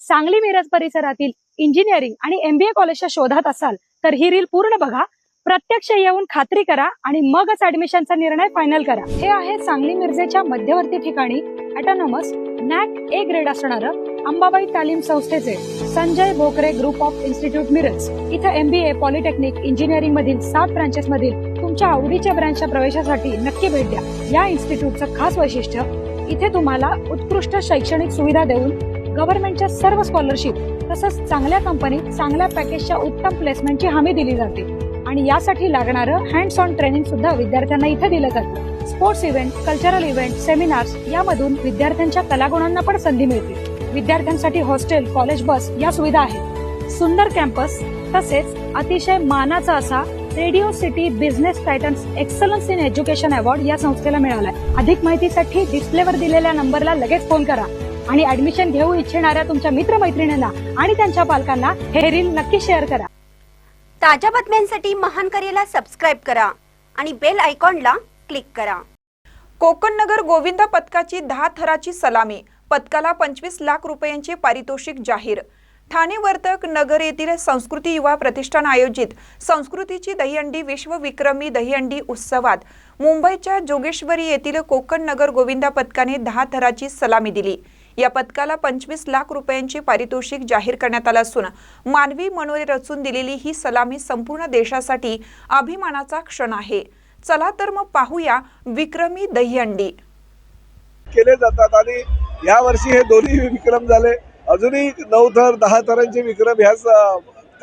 सांगली मिरज परिसरातील इंजिनिअरिंग आणि MBA कॉलेजच्या शोधात असाल तर ही रील पूर्ण बघा, प्रत्यक्ष येऊन खात्री करा आणि मगच ऍडमिशनचा निर्णय फायनल करा। हे आहे सांगली मिरजेच्या मध्यवर्ती ठिकाणी ऑटोनॉमस NAC A ग्रेड असणारं अंबाबाई तालीम संस्थेचे Sanjay Bhokare group of institute Miraj. इथे MBA, पॉलिटेक्निक, इंजिनिअरिंग मधील 7 ब्रांचेस मधील तुमच्या आवडीच्या ब्रँचच्या प्रवेशासाठी नक्की भेट द्या। या इन्स्टिट्यूटचं खास वैशिष्ट्य, इथे तुम्हाला उत्कृष्ट शैक्षणिक सुविधा देऊन गव्हर्नमेंटच्या सर्व स्कॉलरशिप तसंच चांगल्या कंपनीत चांगल्या पॅकेजच्या उत्तम प्लेसमेंटची हमी दिली जाते आणि यासाठी लागणारं हँड्स ऑन ट्रेनिंग सुद्धा विद्यार्थ्यांना इथे दिलं जातं। Sports event, cultural event, seminars यामधून विद्यार्थ्यांच्या कलागुणांना पण संधी मिळते। विद्यार्थ्यांसाठी हॉस्टेल, कॉलेज बस या सुविधा आहेत। सुंदर कॅम्पस तसेच अतिशय मानाचा असा radio city business Titans excellence in education award या संस्थेला मिळालाय। अधिक माहितीसाठी डिस्प्लेवर दिलेल्या नंबरला लगेच फोन करा आणि ऍडमिशन घेऊ इच्छिणाऱ्या तुमच्या मित्रमैत्रिणींना आणि त्यांच्या पालकांना हे रील नक्की शेअर करा। ताज्या बातम्यांसाठी महान करेला सबस्क्राइब करा आणि बेल आयकॉनला क्लिक करा। कोकण नगर गोविंदा पथकाची 10 थराची सलामी, पथकाला 25 लाख रुपयांचे पारितोषिक जाहीर। ठाणे वर्तक नगर येथील संस्कृती युवा प्रतिष्ठान आयोजित संस्कृतीची दहीहंडी विश्वविक्रमी दहीहंडी उत्सवात मुंबईच्या जोगेश्वरी येथील कोकण नगर गोविंदा पथकाने 10 थराची सलामी दिली। या पथकाला 25 लाख रुपयांचे पारितोषिक जाहीर करण्यात आले असून मानवी मनोरे रचून दिलेली ही सलामी संपूर्ण देशासाठी अभिमानाचा क्षण आहे। चला तर मग पाहूया विक्रमी दहीहंडी केले जातात आणि या वर्षी हे दोन्ही विक्रम झाले। अजूनही 9 थर 10 थरांचे विक्रम ह्याच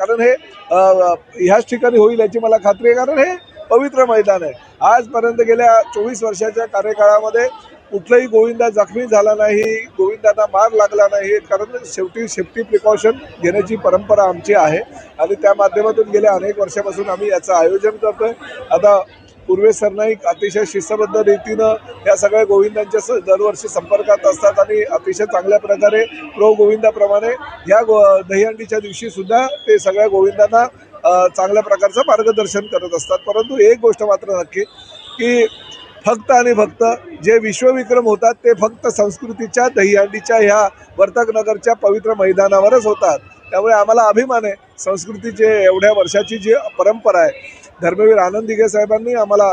कारण हे ह्याच ठिकाणी होईल याची मला खात्री आहे, कारण हे पवित्र मैदान आहे। आजपर्यंत गेल्या 24 वर्षाच्या कार्यकाळामध्ये कुठलाही गोविंदा जखमी झाला नाही, गोविंदांना मार लागला नाही, कारण शेवटी सेफ्टी प्रिकॉशन घेण्याची परंपरा आमची आहे आणि त्या माध्यमातून गेल्या अनेक वर्षापासून आम्ही याचं आयोजन करतोय। आता पूर्वेश सरनाईक अतिशय शिस्तबद्ध रीतीनं या सगळ्या गोविंदांच्या दरवर्षी संपर्कात असतात आणि अतिशय चांगल्या प्रकारे प्रो गोविंदाप्रमाणे या दहीहंडीच्या दिवशी सुद्धा ते सगळ्या गोविंदांना चांगल्या प्रकारचं मार्गदर्शन करत असतात। परंतु एक गोष्ट मात्र नक्की की फक्त आणि फक्त जे विश्वविक्रम होतात ते फक्त संस्कृतीच्या दहीहंडीच्या ह्या वर्तक नगरच्या पवित्र मैदानावरच होतात। त्यामुळे आम्हाला अभिमान आहे संस्कृतीचे एवढ्या वर्षाची जी परंपरा आहे। धर्मवीर आनंद दिघे साहेबांनी आम्हाला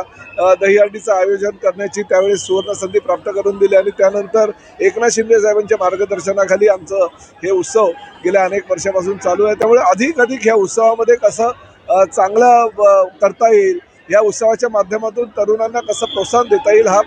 दहीहंडीचं आयोजन करण्याची त्यावेळेस सुवर्ण संधी प्राप्त करून दिली आणि त्यानंतर एकनाथ शिंदे साहेबांच्या मार्गदर्शनाखाली आमचं हे उत्सव गेल्या अनेक वर्षापासून चालू आहे। त्यामुळे अधिक ह्या उत्सवामध्ये कसं चांगलं करता येईल, या उत्सवाच्या माध्यमातून तरुणांना कसं प्रोत्साहन देता येईल हा